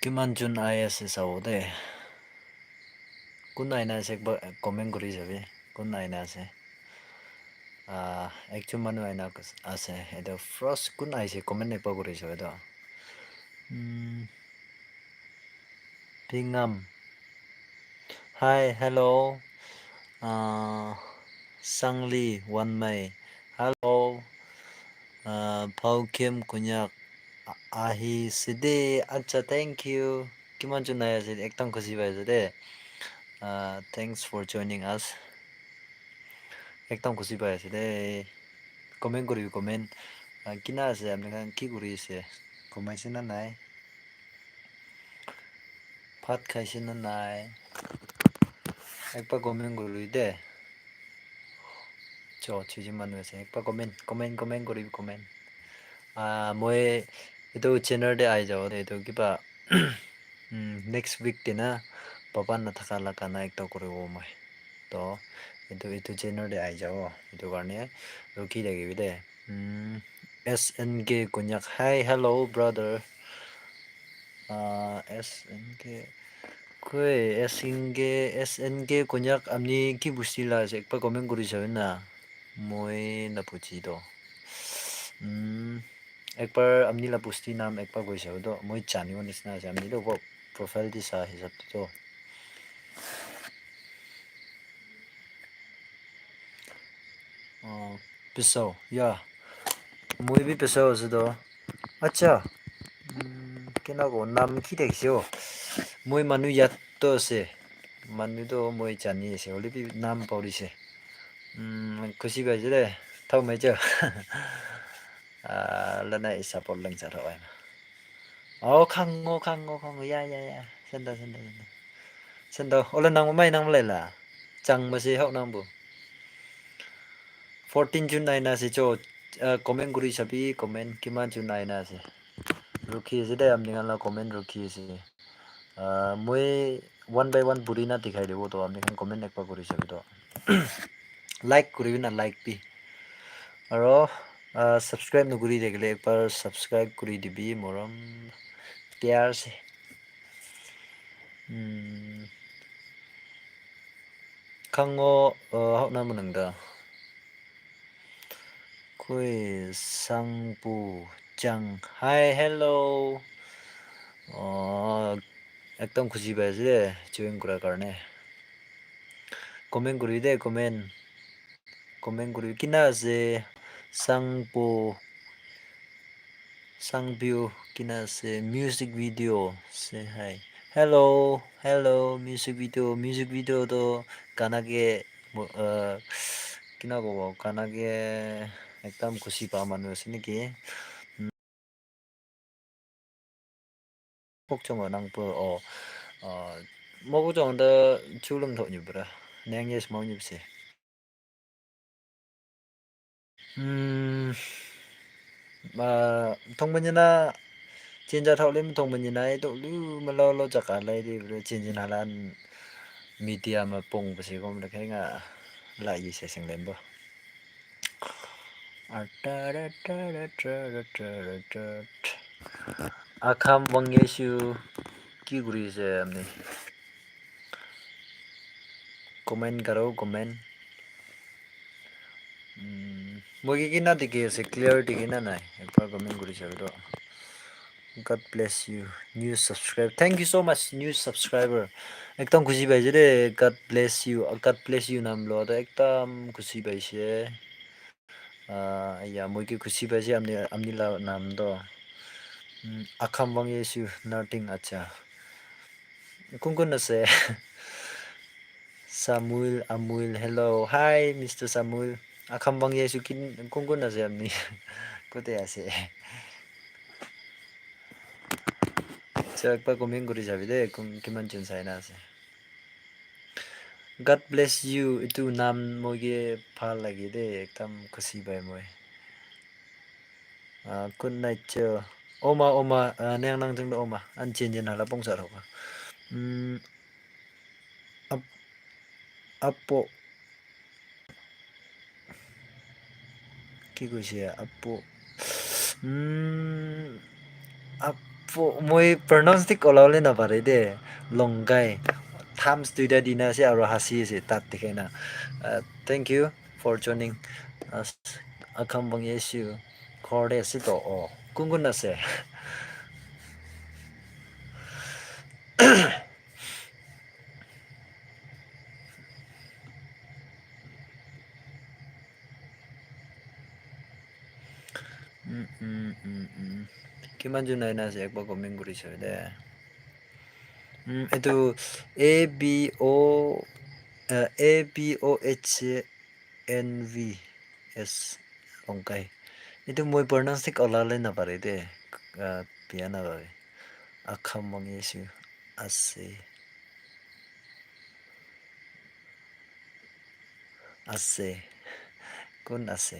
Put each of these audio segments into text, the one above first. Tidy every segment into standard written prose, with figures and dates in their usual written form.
কিমানজন আই আছে চাব দে কোন আইনা আছে একবাৰ কমেণ্ট কৰি যাবি কোন আইনা আছে একজন মানুহ আইনা আছে এইটো ফাৰ্ষ্ট কোন আহিছে কমেণ্ট একবাৰ কৰি যাবি এইটো টিঙাম হাই হেল্ল' চাংলি ওৱানমাই হেল্ল' ভাউকেম কন্যাক আহিছে দে আচ্ছা থেংক ইউ কিমানজন আহি আছে একদম খুচি পাইছোঁ দে থেংকছ ফৰ জইনিং আছ একদম খুচি পাই আছে দেই কমেণ্ট কৰিবি কমেণ্ট কিনা আছে আপোনালোকে কি কৰি আছে কমাইছে না নাই ভাত খাইছে না নাই একবাৰ কমেণ্ট কৰিবি দে ছয়জন মানুহ আছে একবাৰ কমেণ্ট কৰিবি কমেণ্ট মই এইটো চেনেলতে আহি যাব এইটো কিবা নেক্সট উইক দিনা পাপা নাথাকা কাৰণে একটা কৰিব মই তো এইটো চেনেলতে আহি যাব সেইটো কাৰণে ৰখি থাকিবি দে SNK Konyak hi hello brother SNK কই SNK Konyak আপনি কি বুঝছিলা একবার কমেন্ট কৰি যাবেন না মই নাপুছিতো একবাৰ আপনি লাপুষ্টি নাম একবাৰ কৈছে তো মই জানিব নিচিনা আছে আপনিতো প্ৰফাইল দিছা হিচাপটোতো পিছাও ইয়া মই বি পিছাও আছো তো আচ্ছা কেনেকুৱা নাম কি দেখিছে মই মানুহ ইয়াততো আছে মানুহটো মই জানি আছে অলৰেডি নাম পাহৰিছে খুচি পাইছোঁ দে থাও মাইজো lana support lang sa rawan khang ya senda ola nang mai nang lela chang ma si hok nang bu 14 June 9 na si cho comment guri sabi comment kiman June 9 na si rukhi si de amni ngala comment rukhi si moi one by one puri na dikhai debo to amni kan comment ekba guri sabi to like kuri na like pi aro subscribe nukuri dekhle ekbar subscribe kuri dibi moram pyar se khango hok na munangda koi sangpu chang hi hello একদম খুশি পাইছে দে join কৰাৰ কাৰণে comment কৰি দে comment কৰি কিনা আছে Sangpyo kina se music video say hi hello music video to kanake kina kobo kanake ekdam khushi pa manu ase niki kokchongo nangpo mogo da chulum tho nyubra nangye smau nyubse thongbanjina chinja thaulim thongbanjina to lu malo jaka lai di chinjina lan media ma pong basi kom da khenga la yi se sing lembo akham wangyesu ki guri se amni comment karo comment mogi kina dikhi ase clear dikhi na nai ekbar comment guri sabi to God bless you new subscriber thank you so much new subscriber ekdam khushi paise de God bless you nam lo to ekdam khushi paise ya moi ki khushi paise amni la nam to akham wangyesu nothing acha kun ase Samuel Amuel hello hi Mr. Samuel akham wangyesu kun ase amni kote ase একবার comment কৰি যাবি দে কিমান জন চাই না আছে God bless you itu নাম moge ভাল লাগি দে একদম খুশি পাই মই good night oma neng nang jeng oma an chen chen hala pongsa ro apo কি কৈছে আপো মই pronounce ঠিক ওলাবলে নাপাৰে দে লংকাই থামছ দুইটা দিনা আছে আৰু হাঁচি আছে তাত দেখে না thank you for joining us আকাম বঙিয়েছো ঘৰতে আছে তো কোন কোন আছে কিমান জন আইনা আছে একবাৰ কমেণ্ট কৰিছে দে এইটো A B O' ABOHNV S Lankai এইটো মই প্ৰনাউন্স ঠিক ওলালে নাপাৰে দে বিয়া নাপাৰে আখাম মঙিছো আছে আছে কোন আছে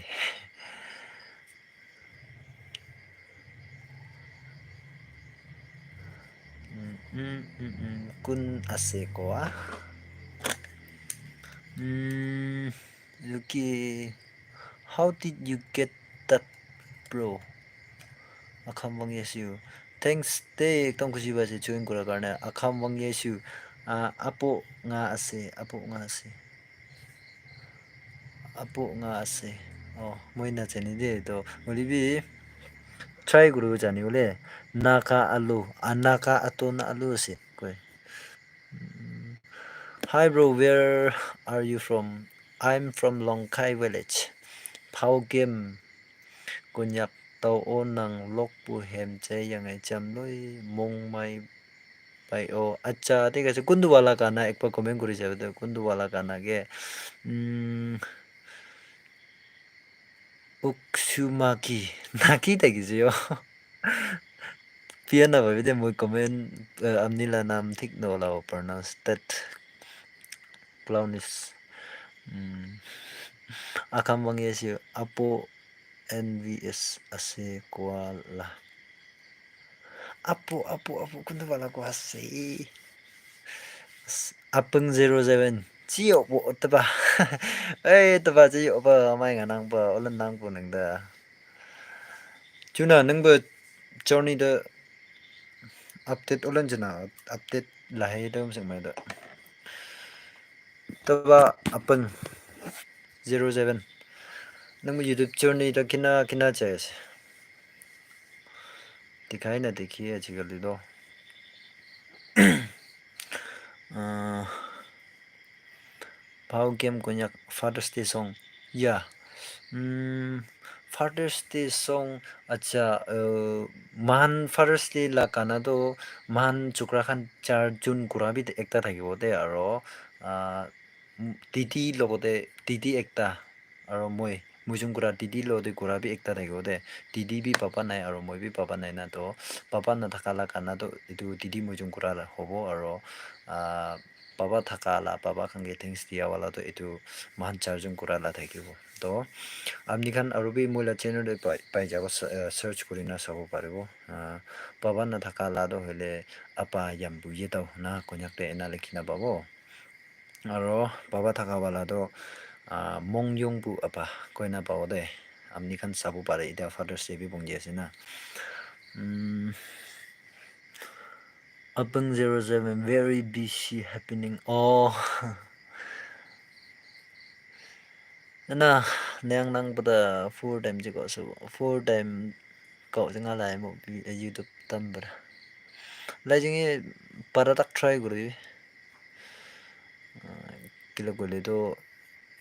কোন আছে কোৱা Yuki, how did you get that, bro? Akham bang yesu. Thanks te ekdom khushi base join kora karne. Akham bang yesu. Apo nga ase, apo nga ase, apo nga ase. Moi na chani de to molibi try guru chani bole. Naka alu, anaka ato na alu ase. Koi. Hi bro, where are you from? I'm from Longkai village. Phao game konyak tàu ô năng lốc bu hem che yang ai cham loi mong mai bai o acha ঠিক আছে কোনটো वाला গানা একবার comment কৰি যাবে তো কোনটো वाला গানা গে উকসুমাকি নাকি থাকিছে পিয়া না ভাবি দে মই কমেন্ট আমনিলা নাম ঠিক নলাও pronounce that clownish akam bangyesi apo NVS ase kuala apo kuntu wala ko ase apeng 07 chiyo po taba taba chiyo ba mai nga nang ba olan nang po nang da chuna nang ba journey da update olan jana update lahi da msang mai da taba apeng 07 nang ba YouTube journey da kina chayas दिखाई ना देखिए आजकल तो भाव game konyak Father's Day song ya Father's Day song acha man Father's Day la kana to man chukra khan 4 June kurabi ekta thakibo de aro titi logote titi ekta aro moi mujung kura titi lode kurabi ekta thakibo de titi bi papa nai aro moi bi papa nai na to papa na thakala kana to itu titi mujung kura hobo aro papa thakala papa khange things dia wala to itu man charjung kura la thakibo to amni khan arubi moila channel de pai jabo search kurina sabo paribo papa na thakala do hele apa yambu yeto na konyak te ena lekhina babo aro papa thaka wala do mongyong bu apa koina pawo de amni khan sabo pare ida Father's Day bi bongje asina Upeng 07 very busy happening na nang nang pada 4 time je ko so 4 time ko jinga lai mo YouTube tambara lai jingi para tak try guri kilo gole do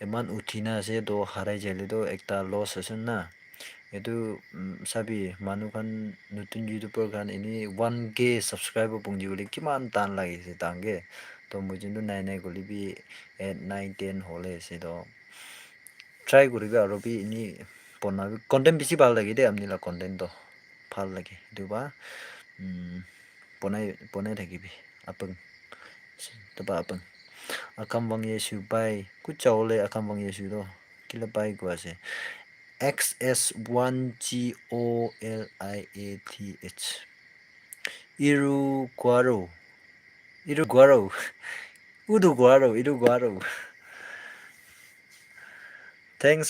eman uthina se do harai jele do ekta loss asun na edu sabi manu kan nutun YouTuber kan ini 1k subscriber pungji guli kiman tan lagi se tangge to mujin do nai guli bi 8 9 10 hole se do try guribe aro bi ini ponna content bisi bhal lagi de amni la content to bhal lagi duba ponai thakibi apeng taba apeng akam bang yesu bai ku chawle akam bang yesu do kila bai ko ase XS1GOLIATH Iru Guaro Thanks